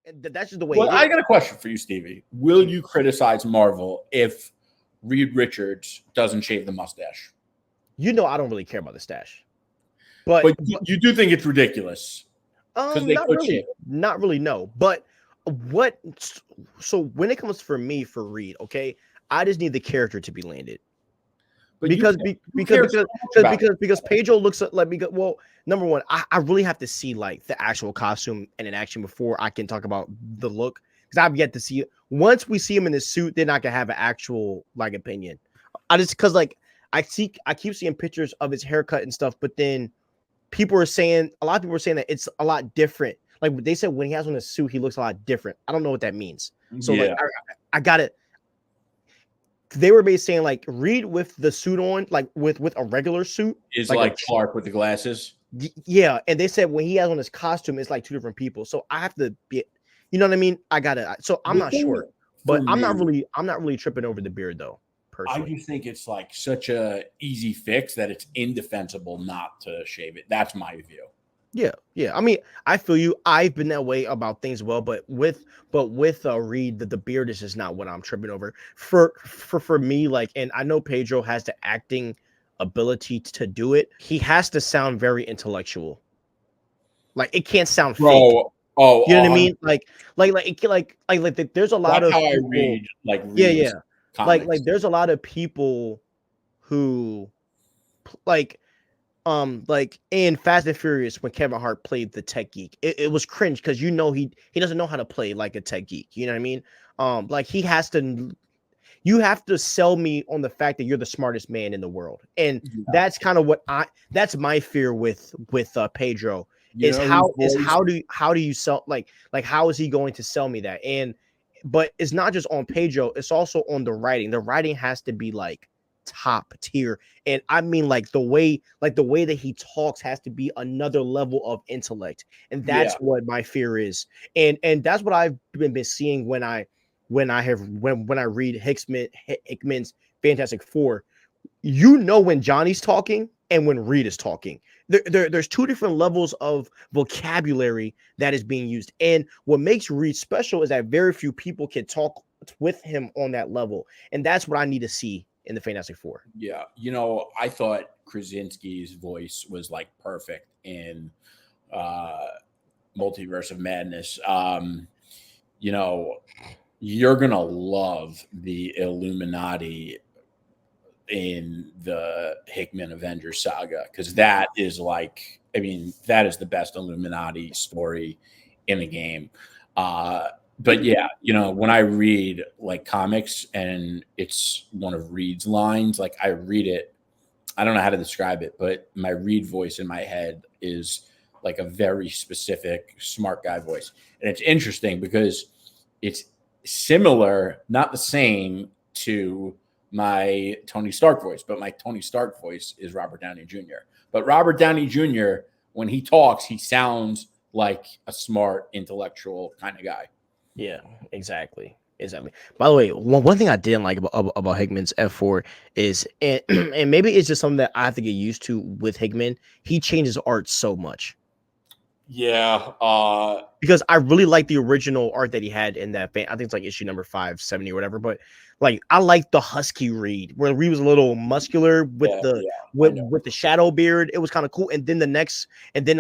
And that's just the way Well, it I is. got a question for you, Stevie. Will you criticize Marvel if Reed Richards doesn't shave the mustache? I don't really care about the stash, but But you do think it's ridiculous because they not could shave really, it. not really. No, but what? So when it comes for me for Reed, okay, I just need the character to be landed. But because you care so much about it. because Pedro looks like well, number one, I really have to see like the actual costume and in action before I can talk about the look because I've yet to see it. Once we see him in the suit, then I can have an actual like opinion. I just because like I keep seeing pictures of his haircut and stuff, but then a lot of people are saying that it's a lot different. Like they said when he has on a suit, he looks a lot different. I don't know what that means. So like Yeah, I got it. They were basically saying like Reed with the suit on, like with a regular suit, is like like Clark with the glasses. yeah. And they said when he has on his costume, it's like two different people. So I have to be, you know what I mean? I gotta. So I'm The not thing sure, for but me, I'm not really tripping over the beard though, I personally. just think it's like such a easy fix that it's indefensible not to shave it. That's my view. Yeah, yeah. I mean, I feel you. I've been that way about things well, but with Reed, the beard is just not what I'm tripping over. For me, like, and I know Pedro has the acting ability to do it. He has to sound very intellectual. Like it can't sound fake. Bro, oh, You know what I 100. mean? There's a lot That's of how I people. read like Yeah, Reed's yeah. Like comics. there's a lot of people who like like in Fast and Furious when Kevin Hart played the tech geek, it was cringe because he doesn't know how to play like a tech geek. You know what I mean? Like he has to. You have to sell me on the fact that you're the smartest man in the world, and Yeah. that's kind of what that's my fear with Pedro You is know whose voice? how do you sell like how is he going to sell me that? And but it's not just on Pedro, it's also on the writing. The writing has to be like top tier, and I mean like the way that he talks has to be another level of intellect, and that's Yeah. what my fear is. And that's what I've been seeing when I read Hickman's Fantastic Four. When Johnny's talking and when Reed is talking. There's two different levels of vocabulary that is being used. And what makes Reed special is that very few people can talk with him on that level. And that's what I need to see in the Fantastic Four. Yeah. I thought Krasinski's voice was like perfect in uh Multiverse of Madness. You know, you're gonna love the Illuminati in the Hickman Avengers saga because that is like, I mean, that is the best Illuminati story in the game. Uh, but yeah, when I read like comics and it's one of Reed's lines, like I read it, I don't know how to describe it, but my Reed voice in my head is like a very specific smart guy voice. And it's interesting because it's similar, not the same to my Tony Stark voice, but my Tony Stark voice is Robert Downey Jr. But Robert Downey Jr., when he talks, he sounds like a smart, intellectual kind of guy. Yeah, exactly. Exactly. By the way, one thing I didn't like about Hickman's F4 is, and maybe it's just something that I have to get used to with Hickman. He changes art so much Yeah. because I really like the original art that he had in that. I think it's like issue number 570 or whatever. But like, I like the husky Reed where Reed was a little muscular with Yeah. the Yeah. I know. with the shadow beard. It was kind of cool. And then in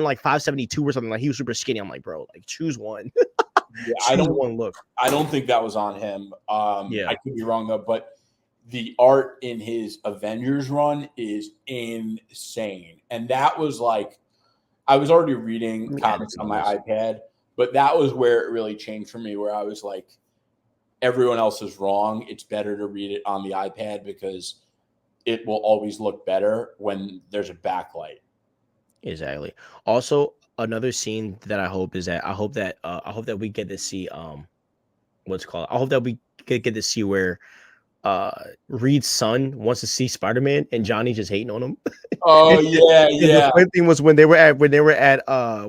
like 572 or something, like he was super skinny. I'm like, bro, like choose one, Yeah. choose one look. I don't think that was on him. Yeah. I could be wrong though, but the art in his Avengers run is insane. And that was like, I was already reading Let me add it comics to on my my list. iPad, but that was where it really changed for me, where I was like, everyone else is wrong. It's better to read it on the iPad because it will always look better when there's a backlight. Exactly. Also, another scene that I hope is that I hope that we get to see what's it called. I hope that we get to see where Reed's son wants to see Spider-Man and Johnny just hating on him. Oh yeah, And the yeah, funny thing was when they were at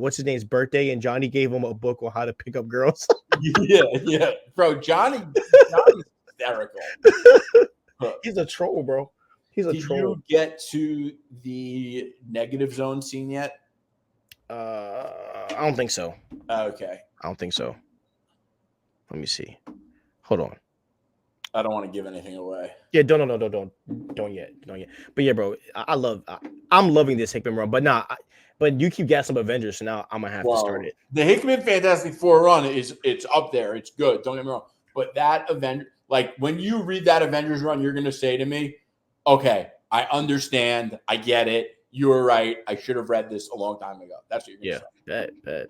what's his name's birthday and Johnny gave him a book on how to pick up girls. yeah, yeah, bro. Johnny's hysterical. He's a troll, bro. He's a Did troll. you get to the negative zone scene yet? I don't think so. Okay. I don't think so. Let me see. Hold on. I don't want to give anything away. Yeah, don't yet. But yeah, bro, I'm loving this Hickman run. But but you keep gassing up Avengers, so now I'm gonna have to start it. The Hickman Fantastic Four run it's up there. It's good. Don't get me wrong. But that event, like when you read that Avengers run, you're gonna say to me, "Okay, I understand. I get it. You were right. I should have read this a long time ago." That's what you're gonna say. Bet.